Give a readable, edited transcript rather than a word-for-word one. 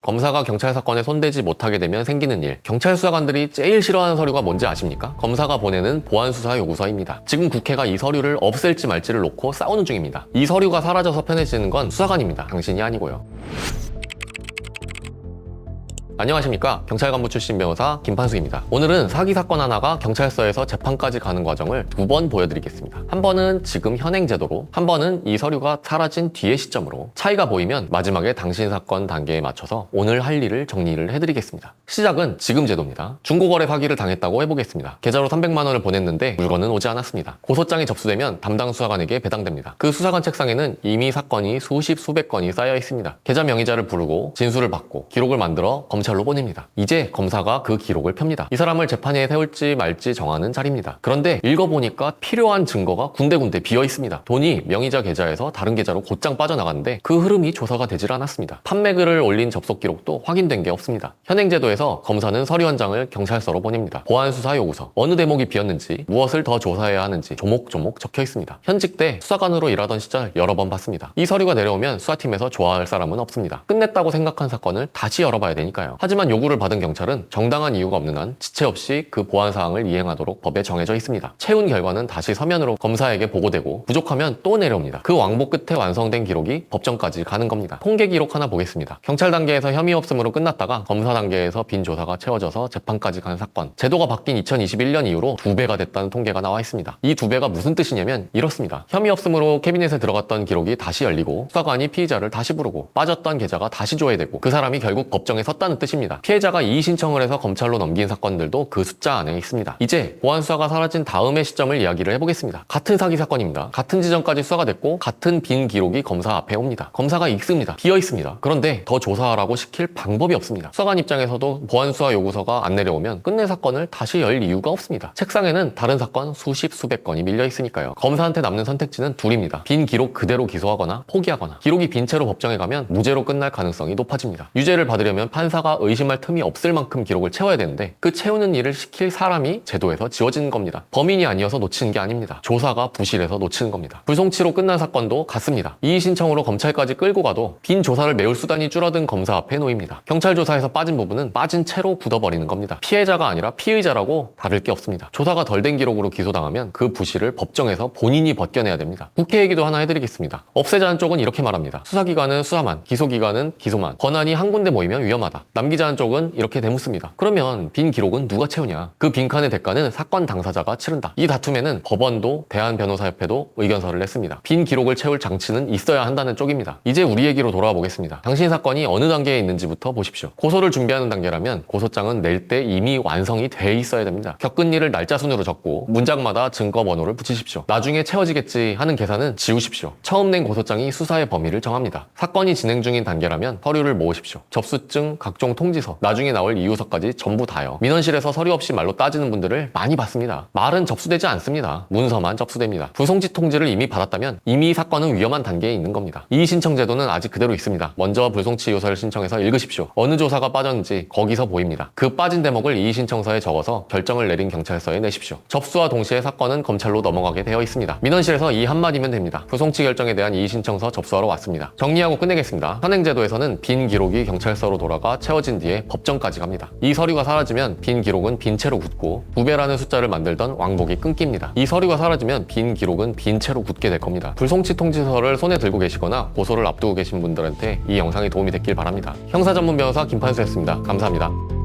검사가 경찰 사건에 손대지 못하게 되면 생기는 일. 경찰 수사관들이 제일 싫어하는 서류가 뭔지 아십니까? 검사가 보내는 보안수사 요구서입니다. 지금 국회가 이 서류를 없앨지 말지를 놓고 싸우는 중입니다. 이 서류가 사라져서 편해지는 건 수사관입니다. 당신이 아니고요. 안녕하십니까, 경찰 간부 출신 변호사 김판수입니다. 오늘은 사기 사건 하나가 경찰서에서 재판까지 가는 과정을 두 번 보여드리겠습니다. 한 번은 지금 현행 제도로, 한 번은 이 서류가 사라진 뒤의 시점으로. 차이가 보이면 마지막에 당신 사건 단계에 맞춰서 오늘 할 일을 정리를 해드리겠습니다. 시작은 지금 제도입니다. 중고거래 사기를 당했다고 해보겠습니다. 계좌로 300만 원을 보냈는데 물건은 오지 않았습니다. 고소장이 접수되면 담당 수사관에게 배당됩니다. 그 수사관 책상에는 이미 사건이 수십 수백 건이 쌓여 있습니다. 계좌 명의자를 부르고 진술을 받고 기록을 만들어 검찰로 보냅니다. 이제 검사가 그 기록을 펴니다. 이 사람을 재판에 세울지 말지 정하는 자리입니다. 그런데 읽어보니까 필요한 증거가 군데군데 비어 있습니다. 돈이 명의자 계좌에서 다른 계좌로 곧장 빠져나갔는데 그 흐름이 조사가 되질 않았습니다. 판매글을 올린 접속 기록도 확인된 게 없습니다. 현행 제도에서 검사는 서류 한 장을 경찰서로 보냅니다. 보안수사 요구서, 어느 대목이 비었는지, 무엇을 더 조사해야 하는지 조목조목 적혀 있습니다. 현직 때 수사관으로 일하던 시절 여러 번 봤습니다. 이 서류가 내려오면 수사팀에서 좋아할 사람은 없습니다. 끝냈다고 생각한 사건을 다시 열어봐야 되니까요. 하지만 요구를 받은 경찰은 정당한 이유가 없는 한 지체 없이 그 보안사항을 이행하도록 법에 정해져 있습니다. 채운 결과는 다시 서면으로 검사에게 보고되고 부족하면 또 내려옵니다. 그 왕복 끝에 완성된 기록이 법정까지 가는 겁니다. 통계 기록 하나 보겠습니다. 경찰 단계에서 혐의 없음으로 끝났다가 검사 단계에서 빈 조사가 채워져서 재판까지 간 사건. 제도가 바뀐 2021년 이후로 2배가 됐다는 통계가 나와 있습니다. 이 2배가 무슨 뜻이냐면 이렇습니다. 혐의 없음으로 캐비넷에 들어갔던 기록이 다시 열리고 수사관이 피의자를 다시 부르고 빠졌던 계좌가 다시 조회되고 그 사람이 결국 법정에 섰다는 뜻입니다. 피해자가 이의 신청을 해서 검찰로 넘긴 사건들도 그 숫자 안에 있습니다. 이제 보안수사가 사라진 다음의 시점을 이야기를 해보겠습니다. 같은 사기 사건입니다. 같은 지점까지 수사가 됐고 같은 빈 기록이 검사 앞에 옵니다. 검사가 읽습니다. 비어 있습니다. 그런데 더 조사하라고 시킬 방법이 없습니다. 수사관 입장에서도 보안수사 요구서가 안 내려오면 끝내 사건을 다시 열 이유가 없습니다. 책상에는 다른 사건 수십 수백 건이 밀려 있으니까요. 검사한테 남는 선택지는 둘입니다. 빈 기록 그대로 기소하거나 포기하거나. 기록이 빈 채로 법정에 가면 무죄로 끝날 가능성이 높아집니다. 유죄를 받으려면 판사가 의심할 틈이 없을 만큼 기록을 채워야 되는데 그 채우는 일을 시킬 사람이 제도에서 지워지는 겁니다. 범인이 아니어서 놓치는 게 아닙니다. 조사가 부실해서 놓치는 겁니다. 불송치로 끝난 사건도 같습니다. 이의 신청으로 검찰까지 끌고 가도 빈 조사를 메울 수단이 줄어든 검사 앞에 놓입니다. 경찰 조사에서 빠진 부분은 빠진 채로 굳어버리는 겁니다. 피해자가 아니라 피의자라고 다를 게 없습니다. 조사가 덜 된 기록으로 기소당하면 그 부실을 법정에서 본인이 벗겨내야 됩니다. 국회 얘기도 하나 해드리겠습니다. 없애자는 쪽은 이렇게 말합니다. 수사기관은 수사만, 기소기관은 기소만. 권한이 한 군데 모이면 위험하다. 남기자는 쪽은 이렇게 대묻습니다. 그러면 빈 기록은 누가 채우냐? 그 빈칸의 대가는 사건 당사자가 치른다. 이 다툼에는 법원도 대한변호사협회도 의견서를 냈습니다. 빈 기록을 채울 장치는 있어야 한다는 쪽입니다. 이제 우리 얘기로 돌아와 보겠습니다. 당신 사건이 어느 단계에 있는지부터 보십시오. 고소를 준비하는 단계라면 고소장은 낼 때 이미 완성이 돼 있어야 됩니다. 겪은 일을 날짜 순으로 적고 문장마다 증거 번호를 붙이십시오. 나중에 채워지겠지 하는 계산은 지우십시오. 처음 낸 고소장이 수사의 범위를 정합니다. 사건이 진행 중인 단계라면 서류를 모으십시오. 접수증, 각종 통지서, 나중에 나올 이유서까지 전부 다요. 민원실에서 서류 없이 말로 따지는 분들을 많이 봤습니다. 말은 접수되지 않습니다. 문서만 접수됩니다. 불송치 통지를 이미 받았다면 이미 사건은 위험한 단계에 있는 겁니다. 이의 신청 제도는 아직 그대로 있습니다. 먼저 불송치 요서를 신청해서 읽으십시오. 어느 조사가 빠졌는지 거기서 보입니다. 그 빠진 대목을 이의 신청서에 적어서 결정을 내린 경찰서에 내십시오. 접수와 동시에 사건은 검찰로 넘어가게 되어 있습니다. 민원실에서 이 한마디면 됩니다. 불송치 결정에 대한 이의 신청서 접수하러 왔습니다. 정리하고 끝내겠습니다. 현행 제도에서는 빈 기록이 경찰서로 돌아가 채워진 뒤에 법정까지 갑니다. 이 서류가 사라지면 빈 기록은 빈 채로 굳고 2배라는 숫자를 만들던 왕복이 끊깁니다. 이 서류가 사라지면 빈 기록은 빈 채로 굳게 될 겁니다. 불송치 통지서를 손에 들고 계시거나 고소를 앞두고 계신 분들한테 이 영상이 도움이 됐길 바랍니다. 형사 전문 변호사 김판수였습니다. 감사합니다.